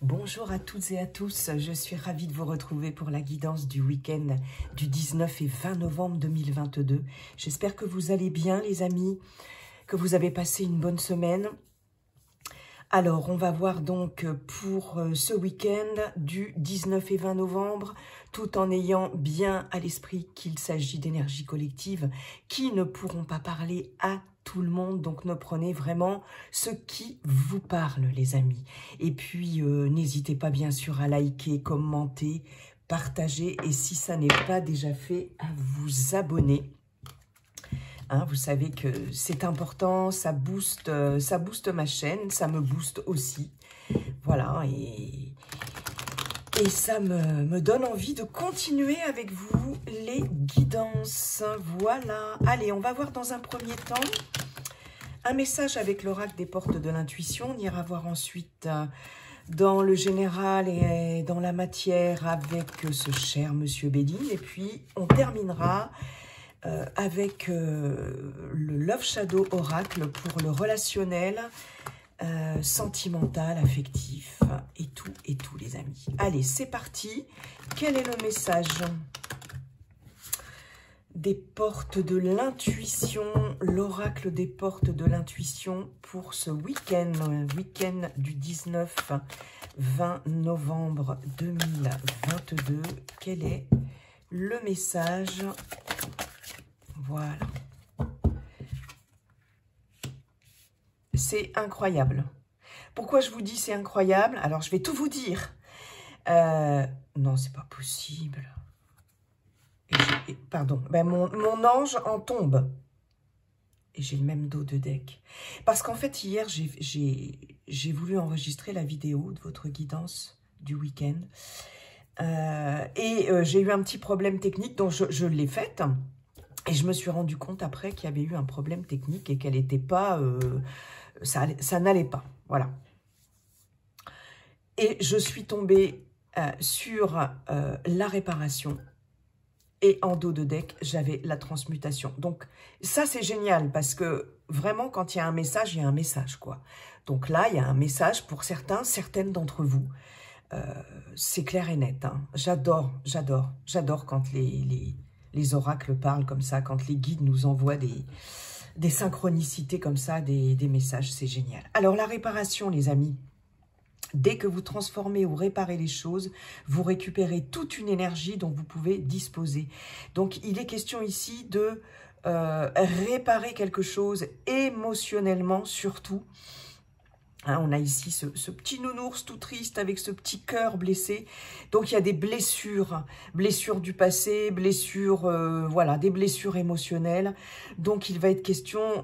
Bonjour à toutes et à tous, je suis ravie de vous retrouver pour la guidance du week-end du 19 et 20 novembre 2022. J'espère que vous allez bien les amis, que vous avez passé une bonne semaine. Alors, on va voir donc pour ce week-end du 19 et 20 novembre, tout en ayant bien à l'esprit qu'il s'agit d'énergie collective qui ne pourront pas parler à tout le monde. Donc, ne prenez vraiment ce qui vous parle, les amis. Et puis, n'hésitez pas bien sûr à liker, commenter, partager et si ça n'est pas déjà fait, à vous abonner. Hein, vous savez que c'est important, ça booste ma chaîne, ça me booste aussi. Voilà, et ça me donne envie de continuer avec vous les guidances. Voilà, allez, on va voir dans un premier temps un message avec l'oracle des portes de l'intuition. On ira voir ensuite dans le général et dans la matière avec ce cher Monsieur Béline. Et puis, on terminera avec le Love Shadow Oracle pour le relationnel, sentimental, affectif et tout les amis. Allez, c'est parti. Quel est le message des portes de l'intuition, l'oracle des portes de l'intuition pour ce week-end du 19-20 novembre 2022. Quel est le message ? Voilà. C'est incroyable. Pourquoi je vous dis c'est incroyable? Alors, je vais tout vous dire. Non, c'est pas possible. Pardon. Ben, mon ange en tombe. Et j'ai le même dos de deck. Parce qu'en fait, hier, j'ai voulu enregistrer la vidéo de votre guidance du week-end. J'ai eu un petit problème technique, donc je l'ai faite. Et je me suis rendu compte après qu'il y avait eu un problème technique et qu'elle n'était pas... ça n'allait pas, voilà. Et je suis tombée sur la réparation. Et en dos de deck, j'avais la transmutation. Donc ça, c'est génial parce que vraiment, quand il y a un message, il y a un message, quoi. Donc là, il y a un message pour certaines d'entre vous. C'est clair et net, hein. J'adore quand les oracles parlent comme ça, quand les guides nous envoient des synchronicités comme ça, des messages, c'est génial. Alors, la réparation, les amis, dès que vous transformez ou réparez les choses, vous récupérez toute une énergie dont vous pouvez disposer. Donc, il est question ici de réparer quelque chose émotionnellement, surtout. Hein, on a ici ce petit nounours tout triste avec ce petit cœur blessé. Donc, il y a des blessures du passé, voilà, des blessures émotionnelles. Donc, il va être question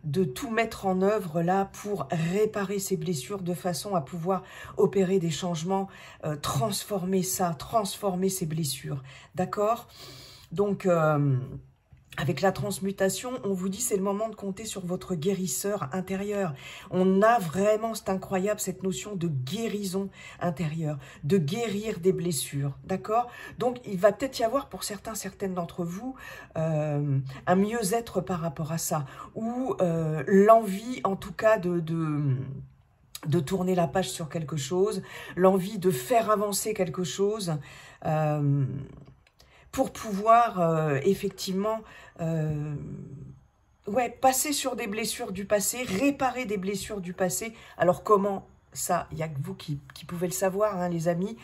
de tout mettre en œuvre là pour réparer ces blessures de façon à pouvoir opérer des changements, transformer ces blessures. D'accord? Donc... avec la transmutation, on vous dit c'est le moment de compter sur votre guérisseur intérieur. On a vraiment, c'est incroyable, cette notion de guérison intérieure, de guérir des blessures, d'accord? Donc, il va peut-être y avoir pour certaines d'entre vous un mieux-être par rapport à ça, ou l'envie en tout cas de tourner la page sur quelque chose, l'envie de faire avancer quelque chose, pour pouvoir effectivement passer sur des blessures du passé, réparer des blessures du passé. Alors comment ça, il n'y a que vous qui pouvez le savoir, hein, les amis,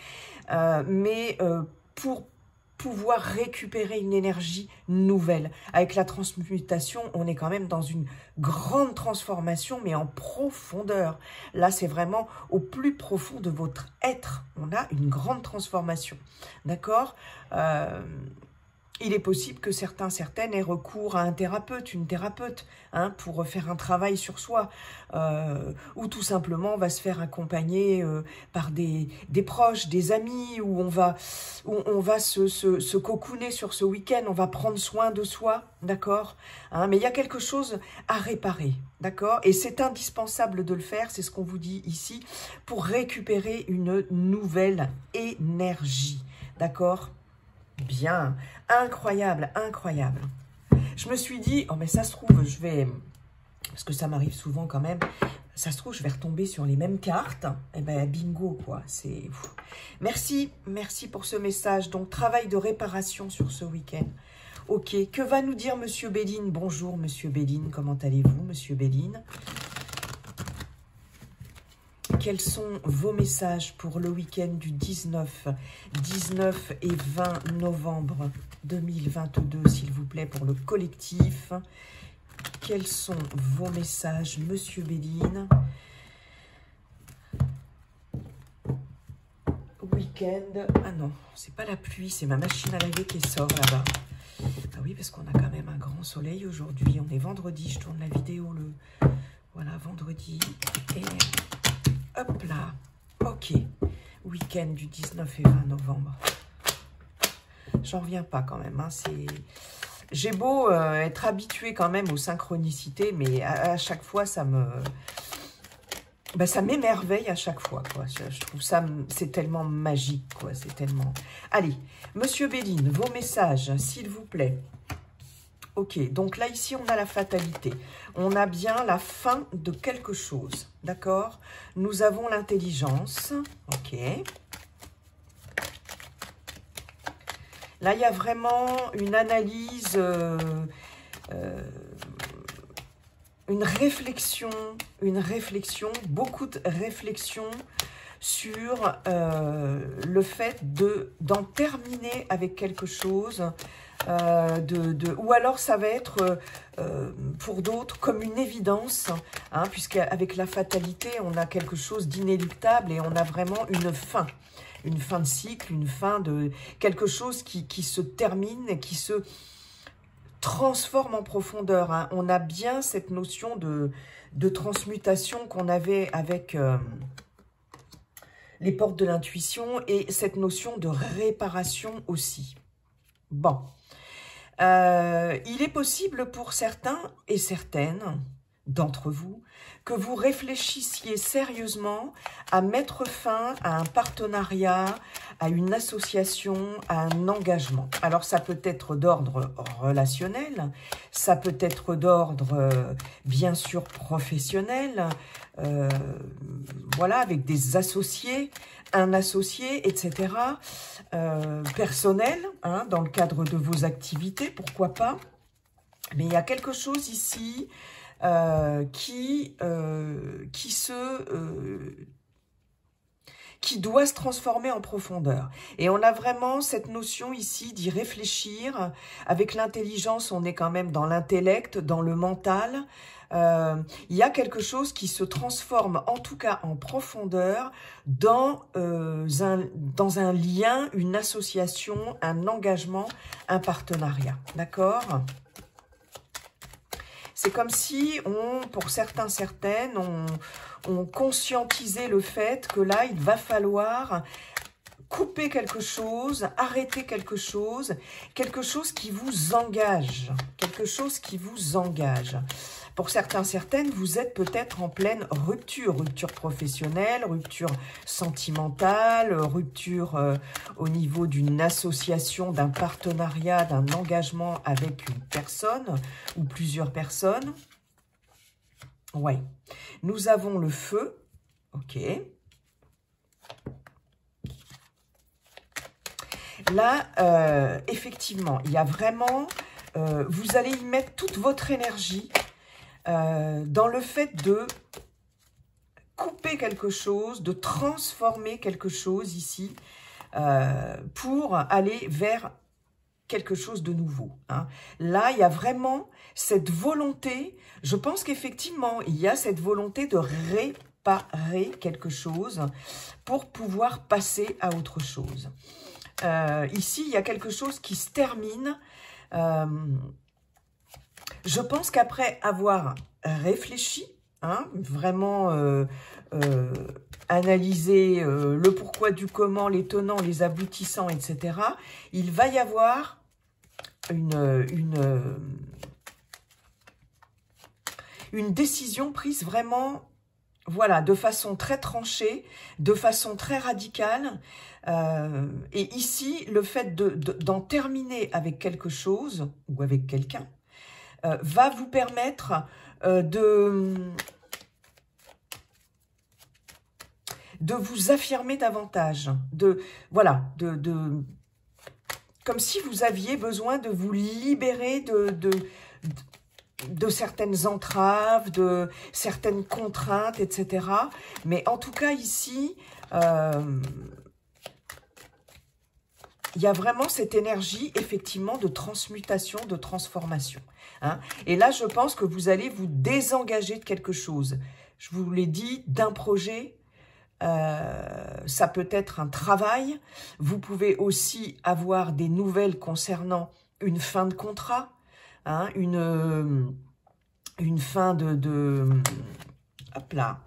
mais pour pouvoir récupérer une énergie nouvelle. Avec la transmutation, on est quand même dans une grande transformation, mais en profondeur. Là, c'est vraiment au plus profond de votre être. On a une grande transformation. D'accord ? Il est possible que certaines aient recours à un thérapeute, une thérapeute, hein, pour faire un travail sur soi, ou tout simplement on va se faire accompagner par des proches, des amis, où on va se cocooner sur ce week-end, on va prendre soin de soi, d'accord, hein, mais il y a quelque chose à réparer, d'accord, et c'est indispensable de le faire, c'est ce qu'on vous dit ici, pour récupérer une nouvelle énergie, d'accord. Bien, incroyable, incroyable. Je me suis dit, oh mais ça se trouve, je vais, parce que ça m'arrive souvent quand même, Ça se trouve, je vais retomber sur les mêmes cartes. Eh ben, bingo, quoi. Merci, merci pour ce message. Donc, travail de réparation sur ce week-end. Ok, que va nous dire Monsieur Béline? Bonjour, Monsieur Béline. Comment allez-vous, Monsieur Béline? Quels sont vos messages pour le week-end du 19 et 20 novembre 2022, s'il vous plaît, pour le collectif? Quels sont vos messages, Monsieur Béline? Week-end. Ah non, c'est pas la pluie, c'est ma machine à laver qui sort là-bas. Ah oui, parce qu'on a quand même un grand soleil aujourd'hui. On est vendredi, je tourne la vidéo le... Voilà, vendredi. Et hop là. Ok. Week-end du 19 et 20 novembre. J'en reviens pas quand même. Hein. J'ai beau être habituée quand même aux synchronicités, mais à chaque fois, ça me... Ben, ça m'émerveille à chaque fois, quoi. Je trouve ça, c'est tellement magique, quoi. C'est tellement... Allez, Monsieur Béline, vos messages, s'il vous plaît. Ok, donc là, ici, on a la fatalité. On a bien la fin de quelque chose, d'accord? Nous avons l'intelligence, ok. Là, il y a vraiment une analyse... une réflexion, beaucoup de réflexion sur le fait d'en terminer avec quelque chose, ou alors ça va être pour d'autres comme une évidence, hein, puisqu'avec la fatalité, on a quelque chose d'inéluctable et on a vraiment une fin de cycle, une fin de quelque chose qui se termine et qui se transforme en profondeur. Hein. On a bien cette notion de transmutation qu'on avait avec les portes de l'intuition et cette notion de réparation aussi. Bon. Il est possible pour certains et certaines d'entre vous que vous réfléchissiez sérieusement à mettre fin à un partenariat, à une association, à un engagement. Alors, ça peut être d'ordre relationnel, ça peut être d'ordre, bien sûr, professionnel, voilà, avec des associés, un associé, etc. Personnel, hein, dans le cadre de vos activités, pourquoi pas. Mais il y a quelque chose ici qui doit se transformer en profondeur. Et on a vraiment cette notion ici d'y réfléchir. Avec l'intelligence, on est quand même dans l'intellect, dans le mental. Il y a quelque chose qui se transforme, en tout cas en profondeur, dans un lien, une association, un engagement, un partenariat. D'accord ? C'est comme si, pour certains, certaines, on conscientisait le fait que là, il va falloir couper quelque chose, arrêter quelque chose qui vous engage, quelque chose qui vous engage. Pour certains, certaines, vous êtes peut-être en pleine rupture professionnelle, rupture sentimentale, rupture au niveau d'une association, d'un partenariat, d'un engagement avec une personne ou plusieurs personnes. Ouais. Nous avons le feu, ok. Là, effectivement, il y a vraiment, vous allez y mettre toute votre énergie dans le fait de couper quelque chose, de transformer quelque chose ici pour aller vers quelque chose de nouveau. Hein. Là, il y a vraiment cette volonté, je pense qu'effectivement, il y a cette volonté de réparer quelque chose pour pouvoir passer à autre chose. Ici, il y a quelque chose qui se termine. Je pense qu'après avoir réfléchi, hein, vraiment analysé le pourquoi du comment, les tenants, les aboutissants, etc., il va y avoir une décision prise vraiment, voilà, de façon très tranchée, de façon très radicale. Et ici, le fait d'en terminer avec quelque chose ou avec quelqu'un va vous permettre de vous affirmer davantage, voilà, comme si vous aviez besoin de vous libérer de certaines entraves, de certaines contraintes, etc. Mais en tout cas ici, il y a vraiment cette énergie, effectivement, de transmutation, de transformation. Hein. Et là, je pense que vous allez vous désengager de quelque chose. Je vous l'ai dit, d'un projet, ça peut être un travail. Vous pouvez aussi avoir des nouvelles concernant une fin de contrat, hein, une fin hop là,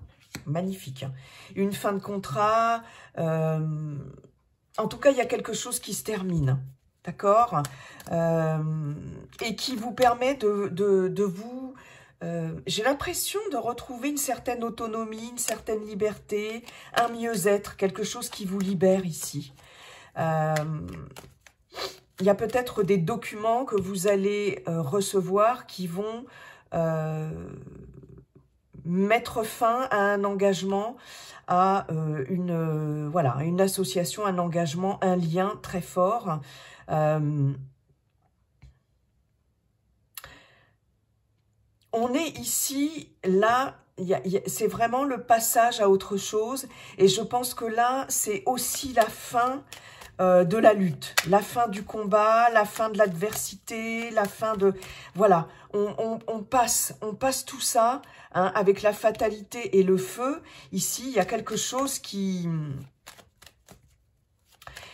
magnifique. Hein. Une fin de contrat... en tout cas, il y a quelque chose qui se termine, d'accord, et qui vous permet de vous... j'ai l'impression de retrouver une certaine autonomie, une certaine liberté, un mieux-être, quelque chose qui vous libère ici. Il y a peut-être des documents que vous allez recevoir qui vont mettre fin à un engagement, à voilà, une association, un engagement, un lien très fort. On est ici, là, c'est vraiment le passage à autre chose. Et je pense que là, c'est aussi la fin de la lutte, la fin du combat, la fin de l'adversité, la fin de... Voilà, on passe tout ça, hein, avec la fatalité et le feu. Ici, il y a quelque chose qui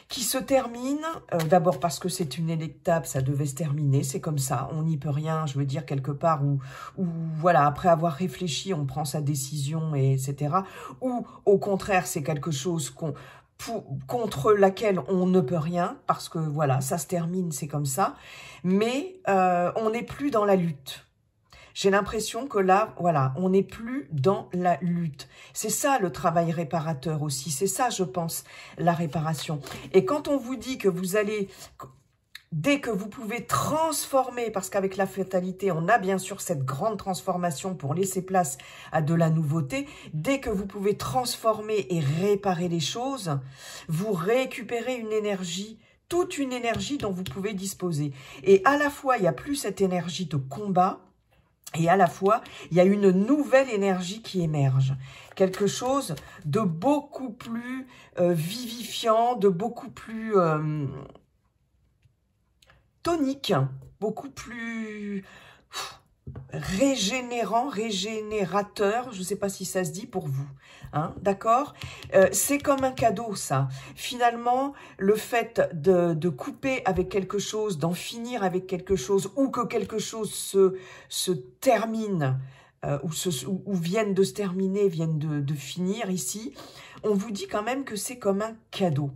se termine, d'abord parce que c'est une étape, ça devait se terminer, c'est comme ça, on n'y peut rien, je veux dire, quelque part, où voilà, après avoir réfléchi, on prend sa décision, etc. Ou, au contraire, c'est quelque chose contre laquelle on ne peut rien, parce que voilà, ça se termine, c'est comme ça, mais on n'est plus dans la lutte. J'ai l'impression que là, voilà, on n'est plus dans la lutte. C'est ça le travail réparateur aussi, c'est ça, je pense, la réparation. Et quand on vous dit que vous allez... Dès que vous pouvez transformer, parce qu'avec la fatalité, on a bien sûr cette grande transformation pour laisser place à de la nouveauté. Dès que vous pouvez transformer et réparer les choses, vous récupérez une énergie, toute une énergie dont vous pouvez disposer. Et à la fois, il n'y a plus cette énergie de combat, et à la fois, il y a une nouvelle énergie qui émerge. Quelque chose de beaucoup plus vivifiant, de beaucoup plus... tonique, beaucoup plus régénérateur, je ne sais pas si ça se dit pour vous, hein, d'accord, c'est comme un cadeau, ça. Finalement, le fait de couper avec quelque chose, d'en finir avec quelque chose, ou que quelque chose se termine, ou vienne de se terminer, vienne de finir ici, on vous dit quand même que c'est comme un cadeau.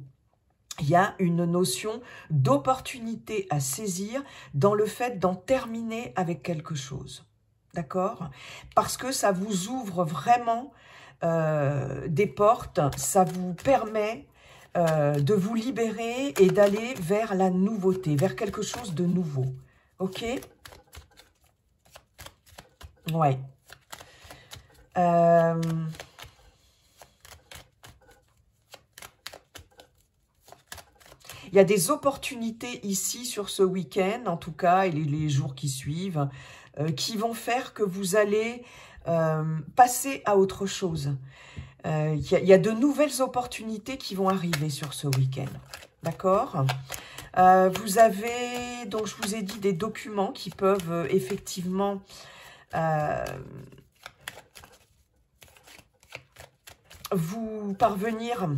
Il y a une notion d'opportunité à saisir dans le fait d'en terminer avec quelque chose. D'accord? Parce que ça vous ouvre vraiment des portes, ça vous permet de vous libérer et d'aller vers la nouveauté, vers quelque chose de nouveau. Ok? Ouais. Il y a des opportunités ici sur ce week-end, en tout cas, et les jours qui suivent, qui vont faire que vous allez passer à autre chose. Il y a de nouvelles opportunités qui vont arriver sur ce week-end. D'accord ? Vous avez, donc je vous ai dit, des documents qui peuvent effectivement... vous parvenir...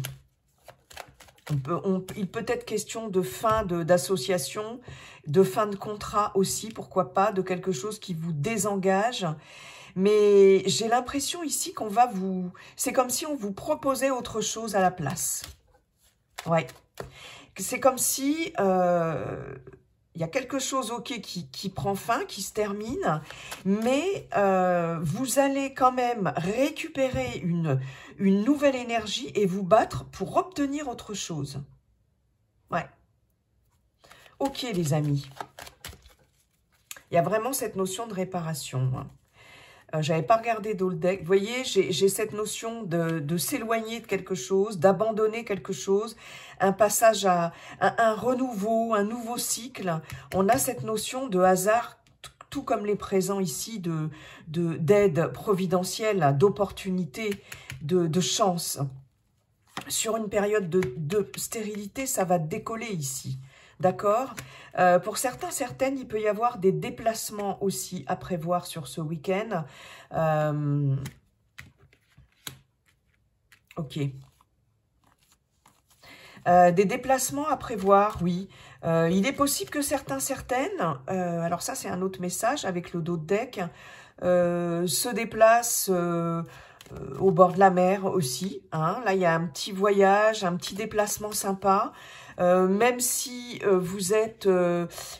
il peut être question de fin d'association, de fin de contrat aussi, pourquoi pas, de quelque chose qui vous désengage. Mais j'ai l'impression ici qu'on va vous... C'est comme si on vous proposait autre chose à la place. Ouais. C'est comme si... il y a quelque chose, ok, qui prend fin, qui se termine, mais vous allez quand même récupérer une nouvelle énergie et vous battre pour obtenir autre chose. Ouais. Ok, les amis. Il y a vraiment cette notion de réparation. J'avais pas regardé dans le deck. Vous voyez, j'ai cette notion de s'éloigner de quelque chose, d'abandonner quelque chose, un passage à un renouveau, un nouveau cycle. On a cette notion de hasard, tout comme les présents ici, d'aide providentielle, d'opportunité, de chance. Sur une période de stérilité, ça va décoller ici. D'accord? Pour certains, certaines, il peut y avoir des déplacements aussi à prévoir sur ce week-end. Ok. Des déplacements à prévoir, oui. Il est possible que certains, certaines, alors ça c'est un autre message avec le dos de deck, se déplacent au bord de la mer aussi. Hein. Là, il y a un petit voyage, un petit déplacement sympa. Même si vous êtes...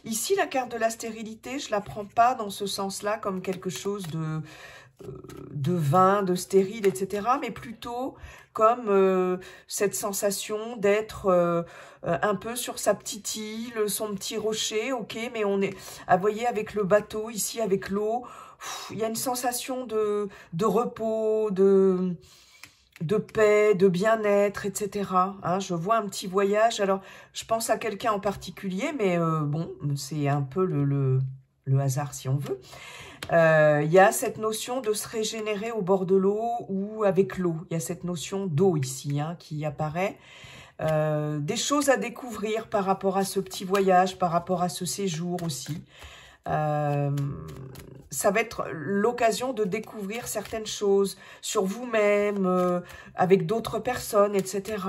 ici, la carte de la stérilité, je la prends pas dans ce sens-là comme quelque chose de vain, de stérile, etc. Mais plutôt comme cette sensation d'être un peu sur sa petite île, son petit rocher, ok, mais on est... Ah, vous voyez, avec le bateau, ici, avec l'eau, il y a une sensation de repos, de paix, de bien-être, etc. Hein, je vois un petit voyage. Alors, je pense à quelqu'un en particulier, mais bon, c'est un peu le hasard, si on veut. Il y a cette notion de se régénérer au bord de l'eau ou avec l'eau. Il y a cette notion d'eau ici hein, qui apparaît. Des choses à découvrir par rapport à ce petit voyage, par rapport à ce séjour aussi. Ça va être l'occasion de découvrir certaines choses sur vous-même, avec d'autres personnes, etc.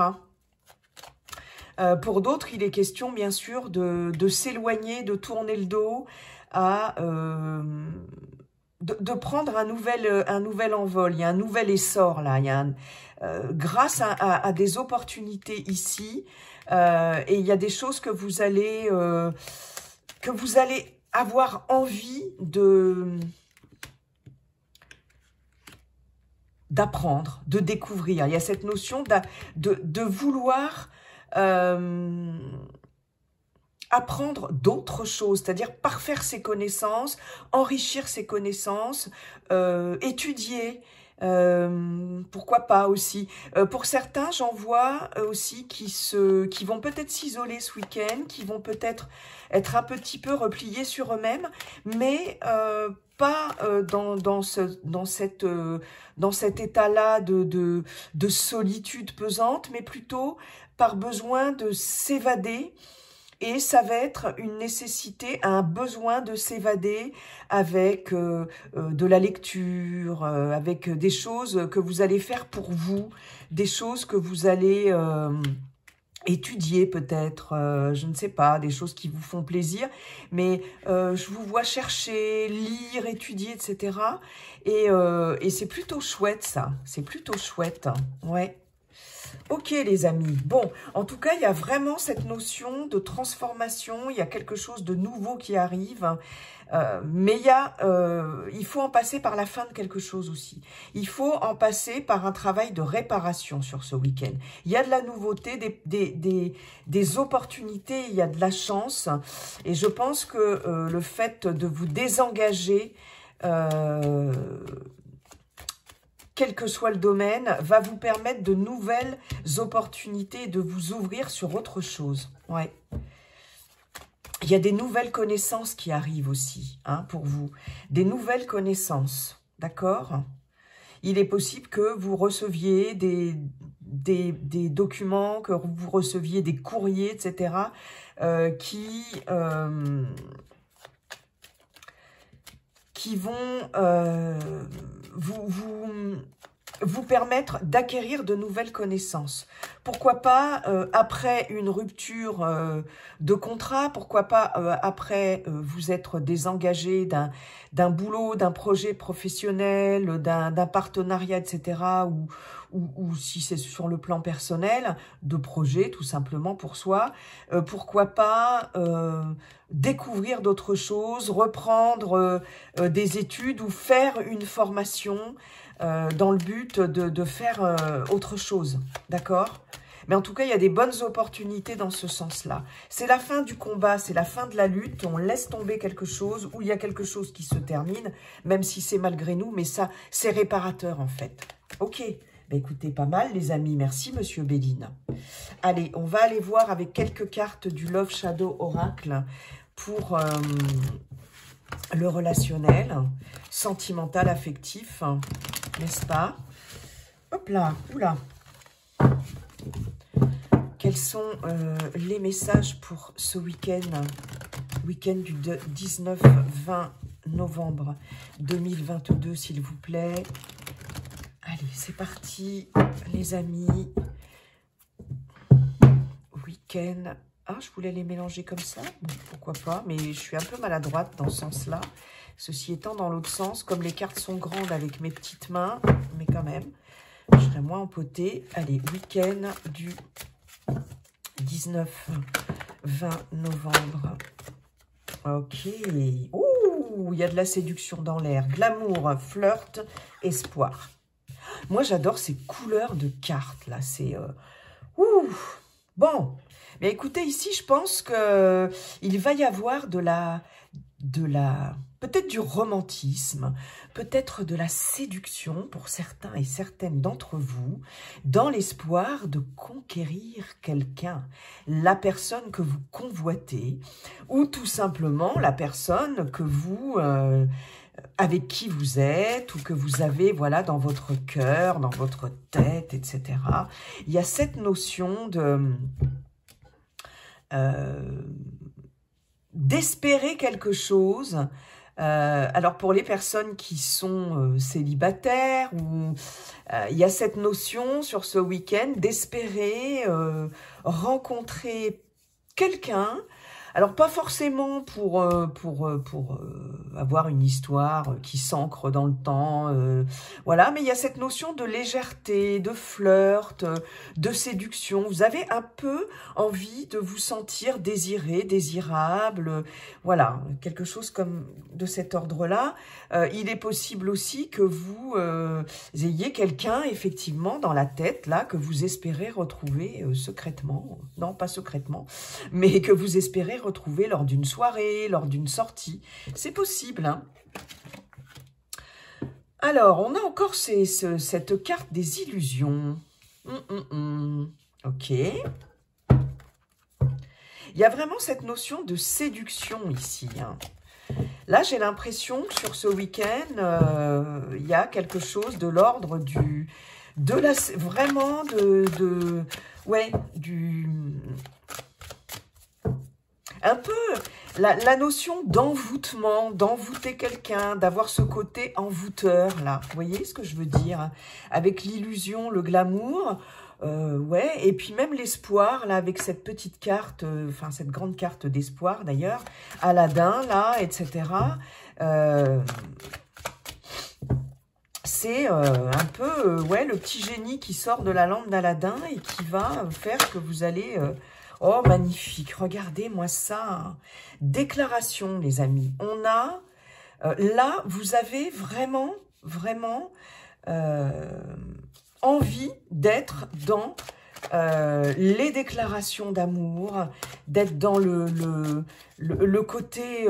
Pour d'autres, il est question, bien sûr, de s'éloigner, de tourner le dos, de prendre un nouvel envol. Il y a un nouvel essor, là. Il y a grâce à des opportunités ici, et il y a des choses que vous allez avoir envie d'apprendre, de découvrir. Il y a cette notion de vouloir apprendre d'autres choses, c'est-à-dire parfaire ses connaissances, enrichir ses connaissances, étudier, pourquoi pas aussi. Pour certains, j'en vois aussi qui vont peut-être s'isoler ce week-end, qui vont peut-être être un petit peu repliés sur eux-mêmes, mais pas dans cet état-là de solitude pesante, mais plutôt par besoin de s'évader. Et ça va être une nécessité, un besoin de s'évader avec de la lecture, avec des choses que vous allez faire pour vous, des choses que vous allez étudier peut-être, je ne sais pas, des choses qui vous font plaisir. Mais je vous vois chercher, lire, étudier, etc. Et c'est plutôt chouette ça, c'est plutôt chouette, ouais. Ok les amis, bon, en tout cas, il y a vraiment cette notion de transformation, il y a quelque chose de nouveau qui arrive, mais il faut en passer par la fin de quelque chose aussi. Il faut en passer par un travail de réparation sur ce week-end. Il y a de la nouveauté, des opportunités, il y a de la chance, et je pense que le fait de vous désengager... quel que soit le domaine, va vous permettre de nouvelles opportunités, de vous ouvrir sur autre chose. Ouais. Il y a des nouvelles connaissances qui arrivent aussi, hein, pour vous. Des nouvelles connaissances, d'accord? Il est possible que vous receviez des documents, que vous receviez des courriers, etc., qui vont vous permettre d'acquérir de nouvelles connaissances. Pourquoi pas après une rupture de contrat, pourquoi pas après vous être désengagé d'un boulot, d'un projet professionnel, d'un partenariat, etc. Ou si c'est sur le plan personnel, de projet tout simplement pour soi. Pourquoi pas découvrir d'autres choses, reprendre des études ou faire une formation dans le but de faire autre chose, d'accord? Mais en tout cas, il y a des bonnes opportunités dans ce sens-là. C'est la fin du combat, c'est la fin de la lutte. On laisse tomber quelque chose ou il y a quelque chose qui se termine, même si c'est malgré nous. Mais ça, c'est réparateur en fait. Ok, bah, écoutez, pas mal les amis. Merci Monsieur Béline. Allez, on va aller voir avec quelques cartes du Love Shadow Oracle pour le relationnel, sentimental, affectif, n'est-ce pas? Hop là, oula. Quels sont les messages pour ce week-end du 19-20 novembre 2022, s'il vous plaît. Allez, c'est parti, les amis. Week-end. Ah, je voulais les mélanger comme ça. Bon, pourquoi pas, mais je suis un peu maladroite dans ce sens-là. Ceci étant, dans l'autre sens, comme les cartes sont grandes avec mes petites mains, mais quand même, je serai moins empotée. Allez, week-end du 19-20 novembre. Ok. Ouh, il y a de la séduction dans l'air. Glamour, flirt, espoir. Moi, j'adore ces couleurs de cartes, là. C'est... ouh. Bon. Mais écoutez, ici, je pense que il va y avoir peut-être du romantisme, peut-être de la séduction pour certains et certaines d'entre vous, dans l'espoir de conquérir quelqu'un, la personne que vous convoitez, ou tout simplement la personne que vous, avec qui vous êtes, ou que vous avez, voilà, dans votre cœur, dans votre tête, etc. Il y a cette notion de... d'espérer quelque chose. Alors pour les personnes qui sont célibataires, ou il y a cette notion sur ce week-end d'espérer rencontrer quelqu'un. Alors pas forcément pour avoir une histoire qui s'ancre dans le temps, voilà, mais il y a cette notion de légèreté, de flirt, de séduction. Vous avez un peu envie de vous sentir désiré, désirable, voilà, quelque chose comme de cet ordre-là. Il est possible aussi que vous ayez quelqu'un effectivement dans la tête, là, que vous espérez retrouver secrètement, non pas secrètement, mais que vous espérez retrouver lors d'une soirée, lors d'une sortie. C'est possible, hein. Alors, on a encore cette carte des illusions. Ok. Il y a vraiment cette notion de séduction ici, hein. Là, j'ai l'impression que sur ce week-end, il y a quelque chose de l'ordre un peu la notion d'envoûtement, d'envoûter quelqu'un, d'avoir ce côté envoûteur, là. Vous voyez ce que je veux dire? Avec l'illusion, le glamour, ouais, et puis même l'espoir, là, avec cette petite carte, enfin, cette grande carte d'espoir, d'ailleurs, Aladdin, là, etc. C'est un peu, ouais, le petit génie qui sort de la lampe d'Aladin et qui va faire que vous allez... oh, magnifique. Regardez-moi ça. Déclaration, les amis. On a... là, vous avez vraiment, vraiment envie d'être dans les déclarations d'amour, d'être dans le côté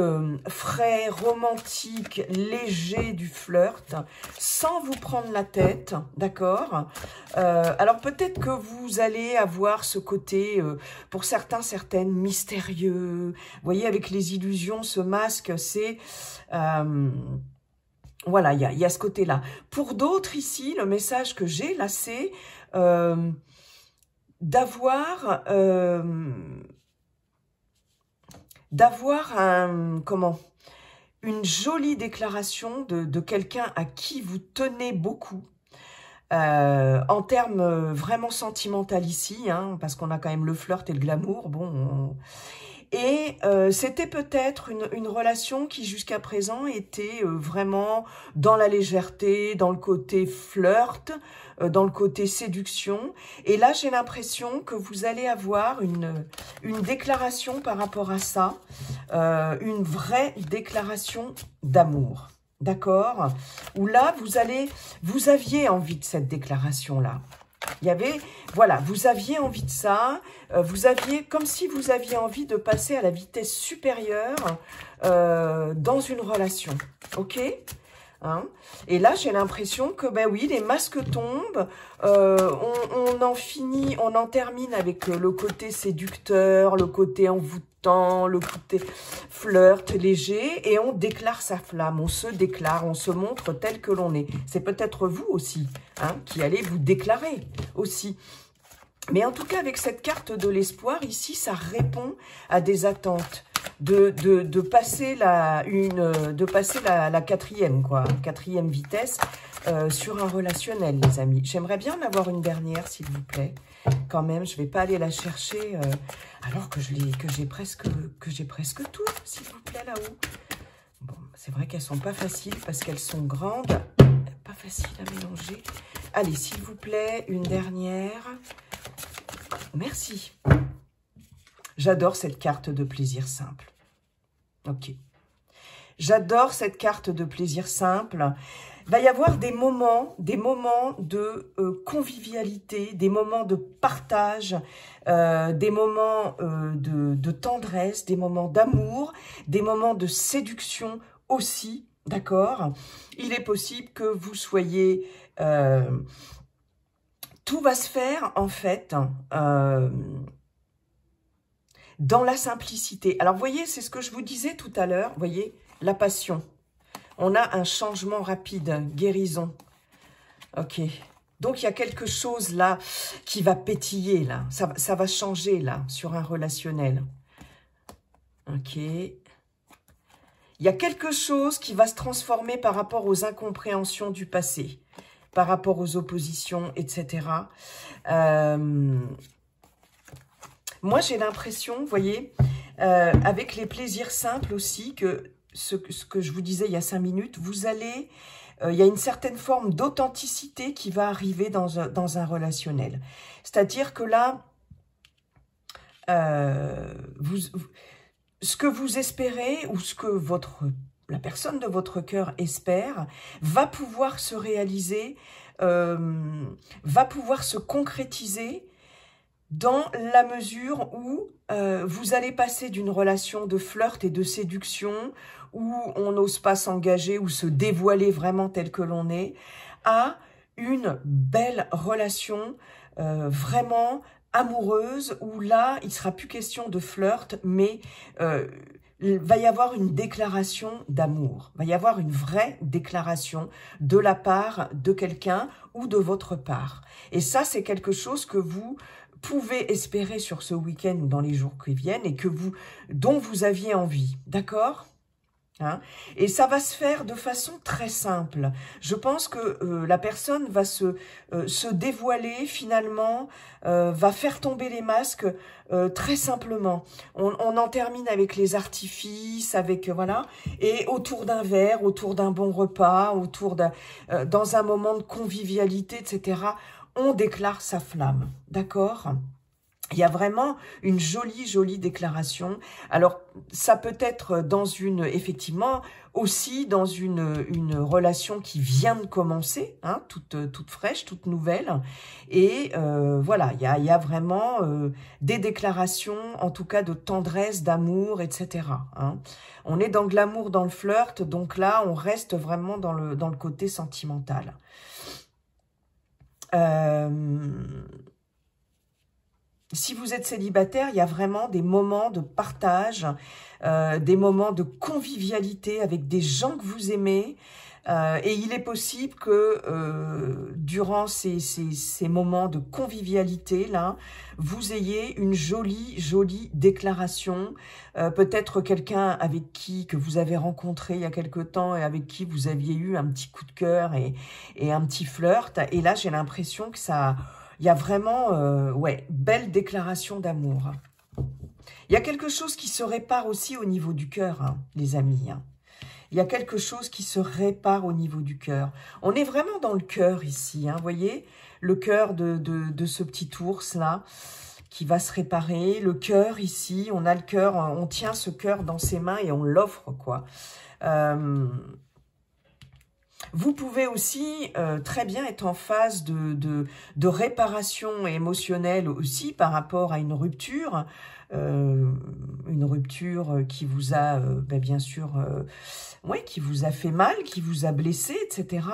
frais, romantique, léger du flirt, sans vous prendre la tête, d'accord? Alors peut-être que vous allez avoir ce côté, pour certains, certaines, mystérieux. Vous voyez, avec les illusions, ce masque, c'est... voilà, il y a ce côté-là. Pour d'autres, ici, le message que j'ai, là, c'est... d'avoir une jolie déclaration de quelqu'un à qui vous tenez beaucoup, en termes vraiment sentimental ici, hein, parce qu'on a quand même le flirt et le glamour, bon... Et c'était peut-être une relation qui jusqu'à présent était vraiment dans la légèreté, dans le côté flirt, dans le côté séduction. Et là, j'ai l'impression que vous allez avoir une déclaration par rapport à ça, une vraie déclaration d'amour. D'accord? Où là, vous aviez envie de cette déclaration-là. Il y avait, voilà, vous aviez envie de ça, vous aviez, comme si vous aviez envie de passer à la vitesse supérieure dans une relation, ok, hein? Et là, j'ai l'impression que, ben oui, les masques tombent, on en finit, on en termine avec le côté séducteur, le côté envoûtant, le côté flirt léger, et on déclare sa flamme, on se déclare, on se montre tel que l'on est. C'est peut-être vous aussi, hein, qui allez vous déclarer aussi. Mais en tout cas, avec cette carte de l'espoir, ici, ça répond à des attentes. De passer la quatrième, quoi, quatrième vitesse sur un relationnel, les amis. J'aimerais bien en avoir une dernière, s'il vous plaît. Quand même, je vais pas aller la chercher alors que j'ai presque tout, s'il vous plaît, là-haut. Bon, c'est vrai qu'elles sont pas faciles parce qu'elles sont grandes, pas faciles à mélanger. Allez, s'il vous plaît, une dernière. Merci. J'adore cette carte de plaisir simple. Ok. J'adore cette carte de plaisir simple. Il va y avoir des moments de convivialité, des moments de partage, des moments de tendresse, des moments d'amour, des moments de séduction aussi, d'accord? Il est possible que vous soyez... tout va se faire, en fait... dans la simplicité. Alors, vous voyez, c'est ce que je vous disais tout à l'heure. Vous voyez, la passion. On a un changement rapide, guérison. Ok. Donc, il y a quelque chose là qui va pétiller, là. Ça va changer, là, sur un relationnel. Ok. Il y a quelque chose qui va se transformer par rapport aux incompréhensions du passé, par rapport aux oppositions, etc. Moi, j'ai l'impression, vous voyez, avec les plaisirs simples aussi, que ce que je vous disais il y a 5 minutes, vous allez, il y a une certaine forme d'authenticité qui va arriver dans un relationnel. C'est-à-dire que là, ce que vous espérez ou ce que la personne de votre cœur espère va pouvoir se réaliser, va pouvoir se concrétiser dans la mesure où vous allez passer d'une relation de flirt et de séduction où on n'ose pas s'engager ou se dévoiler vraiment tel que l'on est, à une belle relation vraiment amoureuse où là, il ne sera plus question de flirt, mais il va y avoir une déclaration d'amour. Il va y avoir une vraie déclaration de la part de quelqu'un ou de votre part. Et ça, c'est quelque chose que vous pouvez espérer sur ce week-end ou dans les jours qui viennent et dont vous aviez envie. D'accord ? Hein? Et ça va se faire de façon très simple. Je pense que la personne va se dévoiler finalement, va faire tomber les masques très simplement. On en termine avec les artifices, avec voilà, et autour d'un verre, autour d'un bon repas, dans un moment de convivialité, etc. On déclare sa flamme, d'accord ? Il y a vraiment une jolie, jolie déclaration. Alors, ça peut être effectivement, aussi dans une relation qui vient de commencer, hein, toute fraîche, toute nouvelle. Et voilà, il y a vraiment des déclarations, en tout cas de tendresse, d'amour, etc. Hein. On est dans de l'amour, dans le flirt, donc là, on reste vraiment dans le côté sentimental. Si vous êtes célibataire, il y a vraiment des moments de partage, des moments de convivialité avec des gens que vous aimez. Et il est possible que durant ces moments de convivialité, là, vous ayez une jolie, jolie déclaration. Peut-être quelqu'un que vous avez rencontré il y a quelque temps et avec qui vous aviez eu un petit coup de cœur et un petit flirt. Et là, j'ai l'impression que il y a vraiment, belle déclaration d'amour. Il y a quelque chose qui se répare aussi au niveau du cœur, hein, les amis. Hein. Il y a quelque chose qui se répare au niveau du cœur. On est vraiment dans le cœur ici, hein, voyez, le cœur de ce petit ours-là qui va se réparer. Le cœur ici, on a le cœur, on tient ce cœur dans ses mains et on l'offre, quoi. Vous pouvez aussi très bien être en phase de réparation émotionnelle aussi par rapport à une rupture qui vous a, ben bien sûr, ouais, qui vous a fait mal, qui vous a blessé, etc.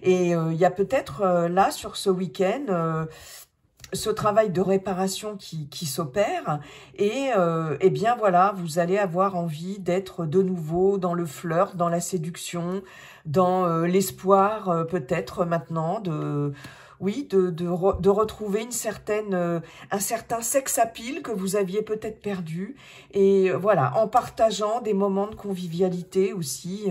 Et il y a peut-être là, sur ce week-end, ce travail de réparation qui s'opère et eh bien voilà, vous allez avoir envie d'être de nouveau dans le flirt, dans la séduction, dans l'espoir peut-être maintenant de oui de retrouver un certain sex appeal que vous aviez peut-être perdu et voilà, en partageant des moments de convivialité aussi,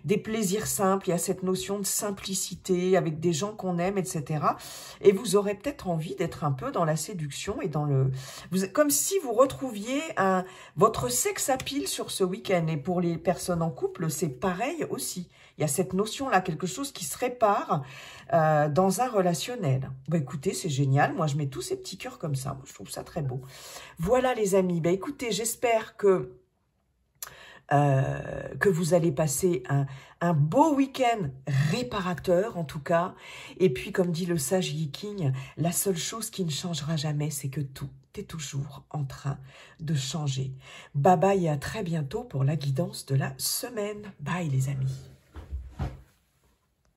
des plaisirs simples, il y a cette notion de simplicité avec des gens qu'on aime, etc. Et vous aurez peut-être envie d'être un peu dans la séduction et dans comme si vous retrouviez votre sex appeal sur ce week-end. Et pour les personnes en couple, c'est pareil aussi. Il y a cette notion-là, quelque chose qui se répare dans un relationnel. Bah, écoutez, c'est génial. Moi, je mets tous ces petits cœurs comme ça. Moi, je trouve ça très beau. Voilà, les amis. Bah, écoutez, j'espère que vous allez passer un beau week-end réparateur, en tout cas. Et puis, comme dit le sage Yi King, la seule chose qui ne changera jamais, c'est que tout est toujours en train de changer. Bye bye et à très bientôt pour la guidance de la semaine. Bye, les amis.